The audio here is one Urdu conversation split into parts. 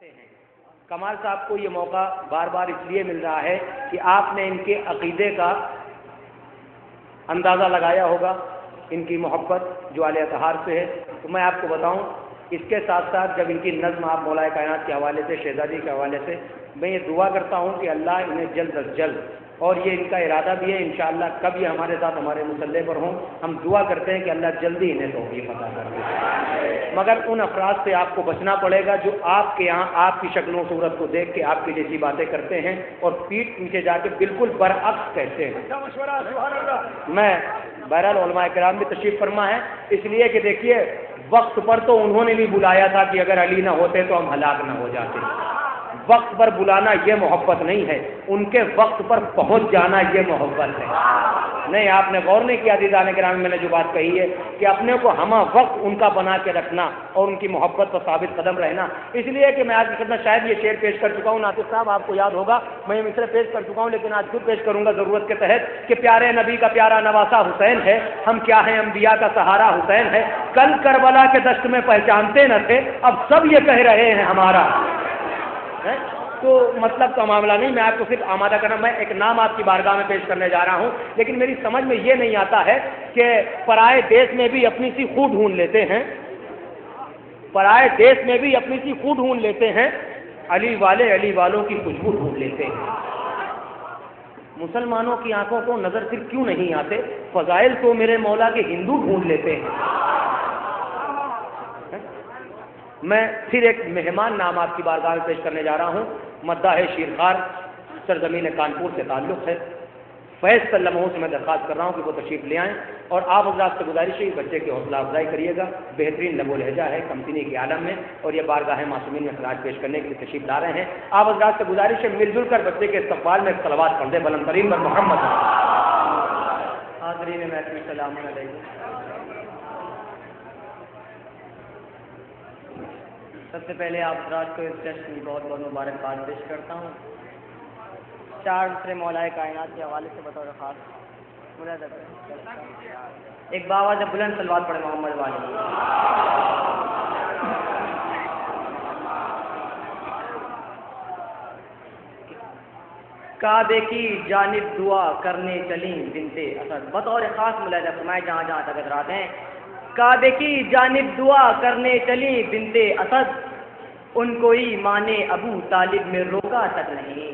ہیں کمال صاحب کو یہ موقع بار بار اس لیے مل رہا ہے کہ آپ نے ان کے عقیدے کا اندازہ لگایا ہوگا، ان کی محبت جو اعلی اطہار سے ہے۔ تو میں آپ کو بتاؤں، اس کے ساتھ ساتھ جب ان کی نظم آپ مولا کائنات کے حوالے سے، شہزادی کے حوالے سے، میں یہ دعا کرتا ہوں کہ اللہ انہیں جلد از جلد، اور یہ ان کا ارادہ بھی ہے انشاءاللہ کب یہ ہمارے ساتھ ہمارے مسلح پر ہوں، ہم دعا کرتے ہیں کہ اللہ جلدی انہیں توفیق عطا کر دے۔ مگر ان افراد سے آپ کو بچنا پڑے گا جو آپ کے یہاں آپ کی شکل و صورت کو دیکھ کے آپ کی جیسی باتیں کرتے ہیں اور پیٹھ پیچھے جا کے بالکل برعکس کہتے ہیں۔ میں بہرحال علماء کرام بھی تشریف فرما ہے، اس لیے کہ دیکھیے وقت پر تو انہوں نے بھی بلایا تھا کہ اگر علی نہ ہوتے تو ہم ہلاک نہ ہو جاتے۔ وقت پر بلانا یہ محبت نہیں ہے، ان کے وقت پر پہنچ جانا یہ محبت ہے۔ نہیں، آپ نے غور نہیں کیا عزیزان کرام، میں نے جو بات کہی ہے کہ اپنے کو ہمہ وقت ان کا بنا کے رکھنا اور ان کی محبت پر ثابت قدم رہنا۔ اس لیے کہ میں آج کی خدمت شاید یہ شعر پیش کر چکا ہوں، ناطق صاحب آپ کو یاد ہوگا، میں یہ مصرع پیش کر چکا ہوں، لیکن آج خود پیش کروں گا ضرورت کے تحت کہ پیارے نبی کا پیارا نواسا حسین ہے، ہم کیا ہیں انبیاء کا سہارا حسین ہے، کل کربلا کے دشت میں پہچانتے نہ تھے، اب سب یہ کہہ رہے ہیں ہمارا۔ تو مطلب کا معاملہ نہیں، میں آپ کو صرف آمادہ کرنا، میں ایک نام آپ کی بارگاہ میں پیش کرنے جا رہا ہوں، لیکن میری سمجھ میں یہ نہیں آتا ہے کہ پرائے دیش میں بھی اپنی سی خو ڈھونڈ لیتے ہیں، پرائے دیش میں بھی اپنی سی خو ڈھونڈ لیتے ہیں، علی والے علی والوں کی خوشبو ڈھونڈ لیتے ہیں۔ مسلمانوں کی آنکھوں کو نظر صرف کیوں نہیں آتے، فضائل تو میرے مولا کے ہندو ڈھونڈ لیتے ہیں۔ میں پھر ایک مہمان نام آپ کی بارگاہ میں پیش کرنے جا رہا ہوں، مداح شیرخوار، سرزمین کانپور سے تعلق ہے۔ فیض سلموں سے میں درخواست کر رہا ہوں کہ وہ تشریف لے آئیں، اور آپ حضرات سے گزارش ہے بچے کی حوصلہ افزائی کریے گا، بہترین لب و لہجہ ہے کمسینی کے عالم میں، اور یہ بارگاہ معصومین میں خراج پیش کرنے کے لیے تشریف لا رہے ہیں۔ آپ حضرات سے گزارش ہے مل جل کر بچے کے استقبال میں ایک صلوات پڑھ دیں بلند ترین پر محمد۔ حاضرین محترم السلام علیکم۔ سب سے پہلے آپ حضرات کو اس جشن کی بہت بہت مبارکباد پیش کرتا ہوں۔ چار مصرے مولا کائنات کے حوالے سے بطور خاص ملاحظہ کریں، ایک باوا جب بلند صلوات پڑھے محمد والی۔ کعبے کی جانب دعا کرنے چلیں بنتے اسد، بطور خاص ملاحظہ فرمائے جہاں جہاں تک حضرات ہیں۔ کعبے کی جانب دعا کرنے چلی بنتے اسد، ان کو ایمان ابو طالب میں روکا تک نہیں۔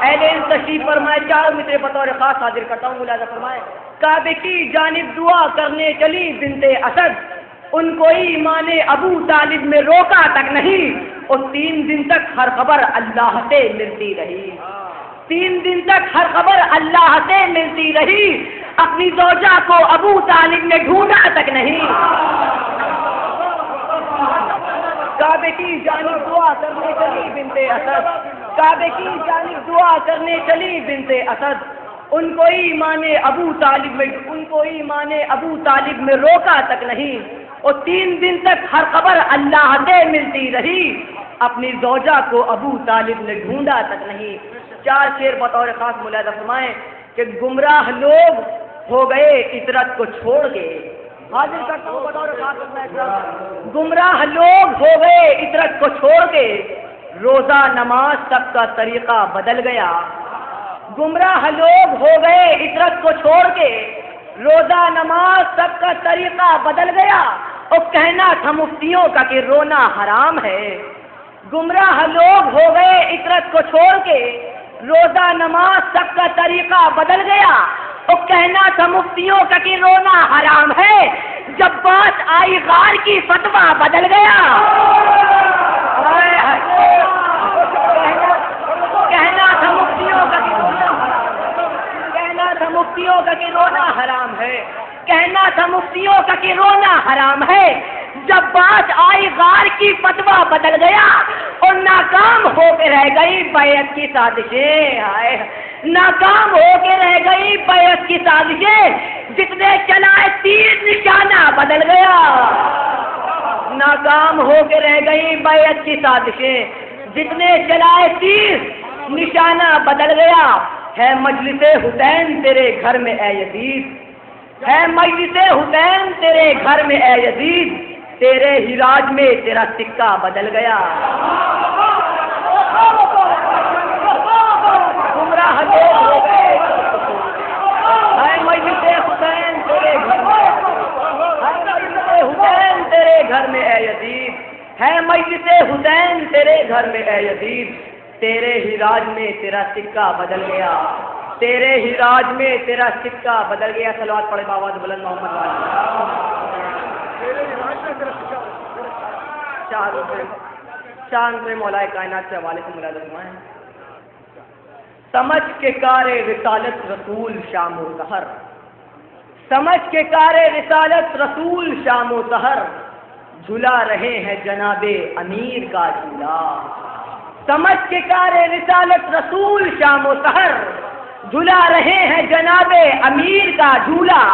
اہل علم تشریف فرمائے، چار مصرے بطور خاص حاضر کرتا ہوں، ملاحظہ فرمائے۔ کعبے کی جانب دعا کرنے چلی بنتے اسد، ان کو ایمان ابو طالب میں روکا تک نہیں، اور 3 دن تک ہر خبر اللہ سے ملتی رہی، 3 دن تک ہر خبر اللہ سے ملتی رہی، اپنی زوجہ کو ابو طالب نے ڈھونڈا تک نہیں۔ کعبے کی جانب دعا کرنے چلی بنتے اسد، کعبے کی جانب دعا کرنے چلی بنتے اسد، ان کو ایمان ابو طالب میں روکا تک نہیں، اور 3 دن تک ہر خبر اللہ سے ملتی رہی، اپنی زوجہ کو ابو طالب نے ڈھونڈا تک نہیں۔ 4 شعر بطور خاص ملاحظہ فرمائیں کہ گمراہ لوگ ہو گئے عطرت کو چھوڑ کے، حاضر کرتا ہوں بطور خاص، گمراہ لوگ ہو گئے عطرت کو چھوڑ کے، روزہ نماز سب کا طریقہ بدل گیا، گمراہ لوگ ہو گئے عطرت کو چھوڑ کے، روزہ نماز سب کا طریقہ بدل گیا، اور کہنا تھا مفتیوں کا کہ رونا حرام ہے، گمراہ لوگ ہو گئے عطرت کو چھوڑ کے، روزہ نماز سب کا طریقہ بدل گیا، اور کہنا تھا مفتیوں کا کہ رونا حرام ہے، جب بات آئی غار کی فتویٰ بدل گیا، کہنا تھا مفتیوں کا کہ رونا حرام، کہنا تھا مفتیوں کا کہ رونا حرام ہے، کہنا تھا مفتیوں کا کہ رونا حرام ہے، جب بات آئی غار کی فتویٰ بدل گیا، اور ناکام ہو کے رہ گئی بیعت کی سازشیں، ناکام ہو کے رہ گئی بیعت کی سازشیں، جتنے چلائے تیر نشانہ بدل گیا، ناکام ہو کے رہ گئی بیعت کی سازشیں، جتنے چلائے تیر نشانہ بدل گیا، ہے مجلس حسین تیرے گھر میں اے یزید، ہے مجلس حسین تیرے گھر میں اے یزید، تیرے ہی راج میں تیرا سکہ بدل گیا. گمراہ لوگ ہو گئے. ہے مجلس حسین تیرے گھر میں, ہے مجلس حسین تیرے گھر میں اے یزید, ہے مجلس حسین تیرے گھر میں اے یزید. تیرے ہی راج میں تیرا سکہ بدل گیا, تیرے ہی راج میں تیرا سکہ بدل گیا. صلوات پڑھے بآواز بلند محمد شان سے مولا کائنات کے حوالے سے ملازم فرمائیں. سمجھ کے کار رسالت رسول شام و سحر, سمجھ کے کار رسالت رسول شام و سحر, جھلا رہے ہیں جناب امیر کا جھولا. سمجھ کے کار رسالت رسول شام و سحر, جھلا رہے ہیں جناب امیر کا جھولا.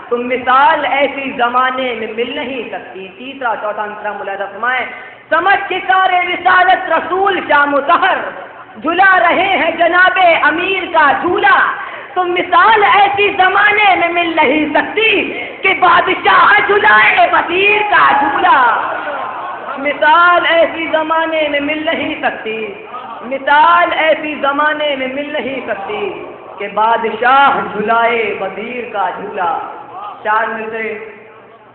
تم مثال ایسی زمانے میں مل نہیں سکتی. تیسرا چوتھا انترا ملاحظہ فرمائیں. سمجھ کے کار رسالت رسول شام و سحر, جھلا رہے ہیں جناب امیر کا جھولا. تم مثال ایسی زمانے میں مل نہیں سکتی کہ بادشاہ جھلائے وزیر کا جھولا. مثال ایسی زمانے میں مل نہیں سکتی, مثال ایسی زمانے میں مل نہیں سکتی کہ بادشاہ جھلائے وزیر کا جھولا. چار میں سے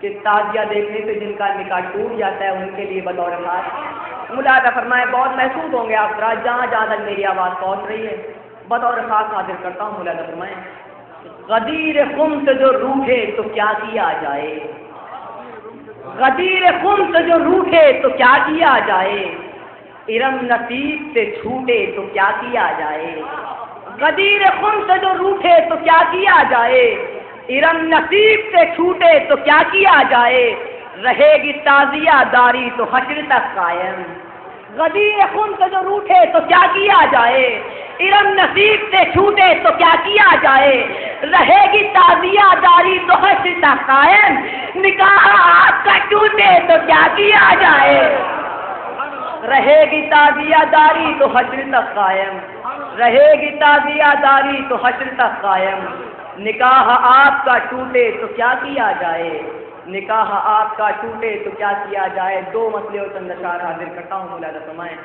کہ تازیہ دیکھنے سے جن کا نکاح ٹوٹ جاتا ہے ان کے لیے بطور خاص ملاحظہ فرمائے. بہت محسوس ہوں گے آپ جہاں جہاں تک میری آواز پہنچ رہی ہے, بطور خاص حاضر کرتا ہوں. ملاحظہ فرمائیں. غدیر خم سے جو روٹھے تو کیا کیا جائے, غدیر خم سے جو روٹھے تو کیا کیا جائے, ارم نصیب سے چھوٹے تو کیا کیا جائے. غدیر خم سے جو روٹھے تو کیا کیا جائے, ارم نصیب سے چھوٹے تو کیا کیا جائے. رہے گی تازیہ داری تو حشر تک قائم. غدیر خم سے جو روٹھے تو کیا کیا جائے, ارم نصیب سے چھوٹے تو کیا کیا جائے. رہے گی تازیہ داری تو حشر تک قائم. نکاح آپ کا ٹوٹے تو کیا کیا جائے. رہے گی تازیہ داری تو حشر تک قائم, رہے گی تازیہ داری تو حشر تک قائم. نکاح آپ کا ٹوٹے تو کیا کیا جائے, نکاح آپ کا ٹوٹے تو کیا کیا جائے. دو مسئلے اور چند اشعار حاضر کرتا ہوں. ملاحظہ فرمائیں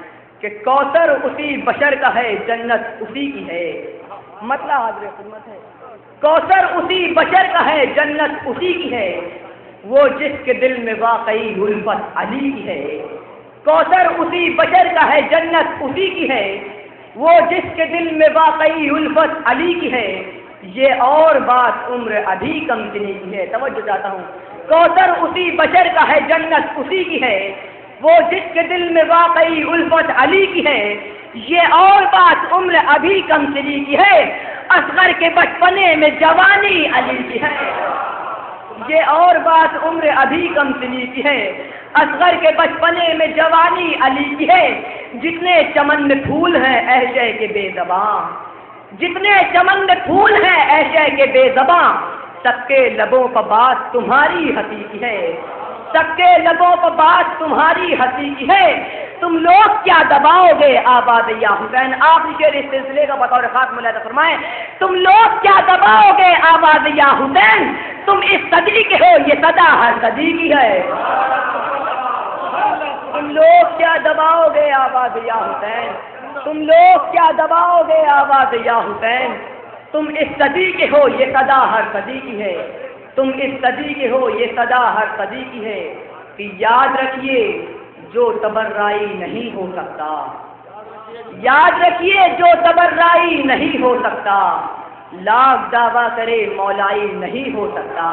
کہ کوثر اسی بشر کا ہے, جنت اسی کی ہے. مطلب حاضر خدمت ہے. کوثر اسی بشر کا ہے, جنت اسی کی ہے. وہ جس کے دل میں واقعی الفت علی کی ہے. کوثر اسی بشر کا ہے, جنت اسی کی ہے. وہ جس کے دل میں واقعی الفت علی کی ہے. یہ اور بات عمر ابھی کم سنی کی ہے. توجہ چاہتا ہوں. کوثر اسی بشر کا ہے, جنت اسی کی ہے. وہ جس کے دل میں واقعی الفت علی کی ہے. یہ اور بات عمر ابھی کم سنی کی ہے. اصغر کے بچپنے میں جوانی علی کی ہے. یہ اور بات عمر ابھی کم سنی کی ہے. اصغر کے بچپنے میں جوانی علی کی ہے. جتنے چمن میں پھول ہیں عہشہ کے بے زباں, جتنے چمن میں پھول ہیں عہشہ کے بے زباں, سب کے لبوں پر بات تمہاری ہنسی کی ہے. سب کے لبوں پر بات تمہاری ہنسی کی ہے. تم لوگ کیا دباؤ گے آباد یا حسین. آپ شعر اس سلسلے کا بطور خاص ملاحظہ فرمائیں. تم لوگ کیا دباؤ گے آباد یا حسین. تم اس صدی کے ہو, یہ صدا ہر صدی کی ہے. تم لوگ کیا دباؤ گے آباد یا حسین. تم لوگ کیا دباؤ گے آواز یا حسین. تم اس صدی کے ہو, یہ صدا ہر صدی کی ہے. تم اس صدی کے ہو, یہ صدا ہر صدی کی ہے. کہ یاد رکھیے جو تبررائی نہیں ہو سکتا, یاد رکھیے جو تبررائی نہیں ہو سکتا. لاکھ دعویٰ کرے مولائی نہیں ہو سکتا.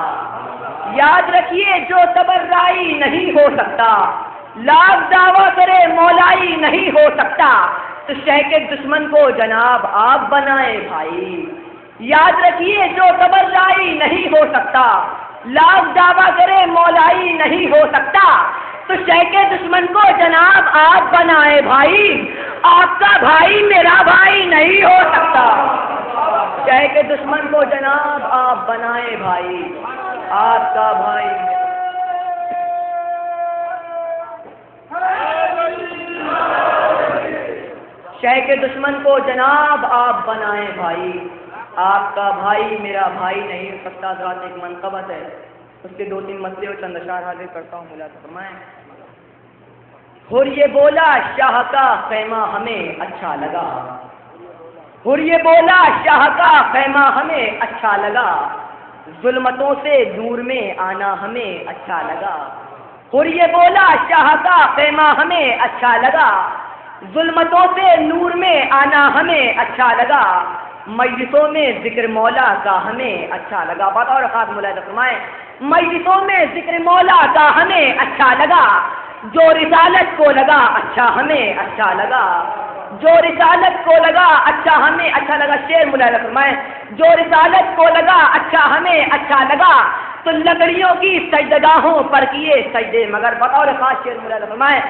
یاد رکھیے جو تبررائی نہیں ہو سکتا. لاکھ دعویٰ کرے مولائی نہیں ہو سکتا. تو شہ کے دشمن کو جناب آپ بنائے بھائی. یاد رکھیے جو تبررائی نہیں ہو سکتا. لاکھ دعویٰ کرے مولائی نہیں ہو سکتا. تو شہ کے دشمن کو جناب آپ بنائے بھائی. آپ کا بھائی میرا بھائی نہیں ہو سکتا. شہ کے دشمن کو جناب آپ بنائے بھائی. آپ کا بھائی شہ کے دشمن کو جناب آپ بنائے بھائی. آپ کا بھائی میرا بھائی نہیں ہو سکتا. ذات ایک منقبت ہے اس کے 2-3 مسئلے اور چند اشعار حاضر کرتا ہوں، ملاحظہ فرمائیں۔ حر یہ بولا شاہ کا خیمہ ہمیں اچھا لگا، حر یہ بولا شاہ کا خیمہ ہمیں اچھا لگا، ظلمتوں سے نور میں آنا ہمیں اچھا لگا، حر یہ بولا شاہ کا خیمہ ہمیں اچھا لگا، ظلمتوں سے نور میں آنا ہمیں اچھا لگا، مجلسوں میں ذکر مولا کا ہمیں اچھا لگا۔ بات اور خاص ملاحظہ فرمائیں، مجلسوں میں ذکر مولا کا ہمیں اچھا لگا، جو رسالت کو لگا اچھا ہمیں اچھا لگا، جو رسالت کو لگا اچھا ہمیں اچھا لگا۔ شعر ملاحظہ فرمائیں، جو رسالت کو لگا اچھا ہمیں اچھا لگا، تو لکڑیوں کی سجدگاہوں پر کیے سجدے مگر۔ بطور خاص شعر ملاحظہ فرمائیں،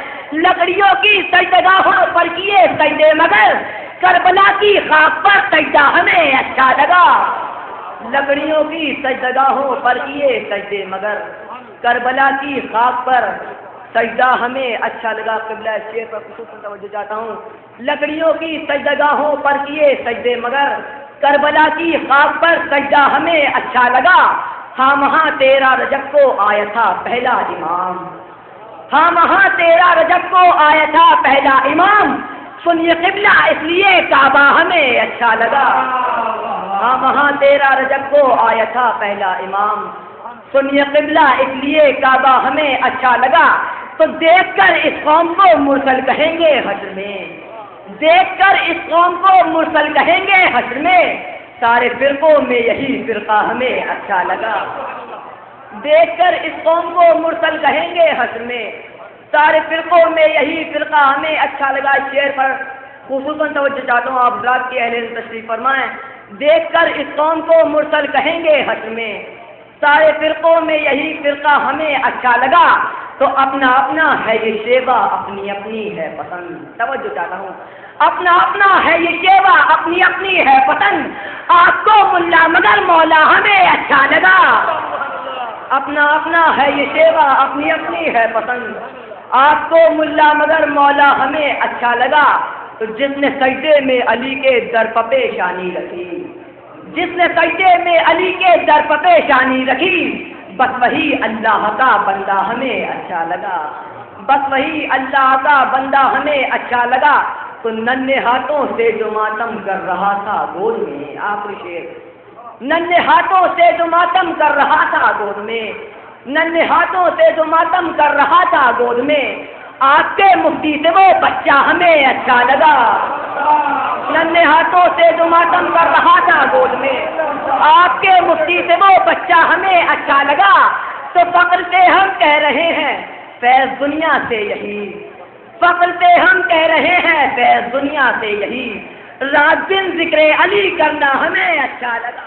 لکڑیوں کی سجدگاہوں پر کیے سجدے مگر، کربلا کی خاک پر سجدہ ہمیں اچھا لگا، لکڑیوں کی سجدگاہوں پر کیے سجدے مگر، کربلا کی خاک پر سجدہ ہمیں اچھا لگا۔ قبلہ شعر پر خصوصاً توجہ چاہتا ہوں، لکڑیوں کی سجدگاہوں پر کیے سجدے مگر، کربلا کی خاک پر سجدہ ہمیں اچھا لگا، ہاں وہاں 13 رجب کو آیا تھا پہلا امام، ہاں وہاں 13 رجب کو آیا تھا پہلا امام، سنیے قبلہ اس لیے کعبہ ہمیں اچھا لگا، ہاں وہاں 13 رجب کو آیا تھا پہلا امام، سنیے قبلہ اس لیے کعبہ ہمیں اچھا لگا، تو دیکھ کر اس قوم کو مرسل کہیں گے حشر میں، دیکھ کر اس قوم کو مرسل کہیں گے حشر میں، سارے فرقوں میں یہی فرقہ ہمیں اچھا لگا، دیکھ کر اس قوم کو مرسل کہیں گے حشر میں، سارے فرقوں میں یہی فرقہ ہمیں اچھا لگا۔ اس شعر پر خصوصاً توجہ چاہتا ہوں، آپ حضرات کی اہل تشریف فرمائیں، دیکھ کر اس قوم کو مرسل کہیں گے حشر میں، سارے فرقوں میں یہی فرقہ ہمیں اچھا لگا، تو اپنا اپنا ہے یہ شیوا اپنی اپنی ہے پسند۔ توجہ چاہتا ہوں، اپنا اپنا ہے یہ شیوا اپنی اپنی ہے پسند، آپ کو ملا مگر مولا ہمیں اچھا لگا، اپنا اپنا ہے یہ شیوا اپنی اپنی ہے پسند، آپ کو ملا مگر مولا ہمیں اچھا لگا، تو جس نے سجدے میں علی کے در پہ پیشانی رکھی، جس نے سجدے میں علی کے در پہ پیشانی رکھی، بس وہی اللہ کا بندہ ہمیں اچھا لگا، بس وہی اللہ کا بندہ ہمیں اچھا لگا، تو ننھے ہاتھوں سے جو ماتم کر رہا تھا گود میں، آخری شعر، ننھے ہاتھوں سے جو ماتم کر رہا تھا گود میں، ننھے ہاتھوں سے جو ماتم کر رہا تھا گود میں، آپ کے مفتی سے وہ بچہ ہمیں اچھا لگا، ننھے ہاتھوں سے جو ماتم کر رہا تھا گود میں، آپ کے مفتی سے وہ بچہ ہمیں اچھا لگا، تو فخر سے ہم کہہ رہے ہیں فیض دنیا سے یہی، فخر سے ہم کہہ رہے ہیں فیض دنیا سے یہی، رات دن ذکر علی کرنا ہمیں اچھا لگا۔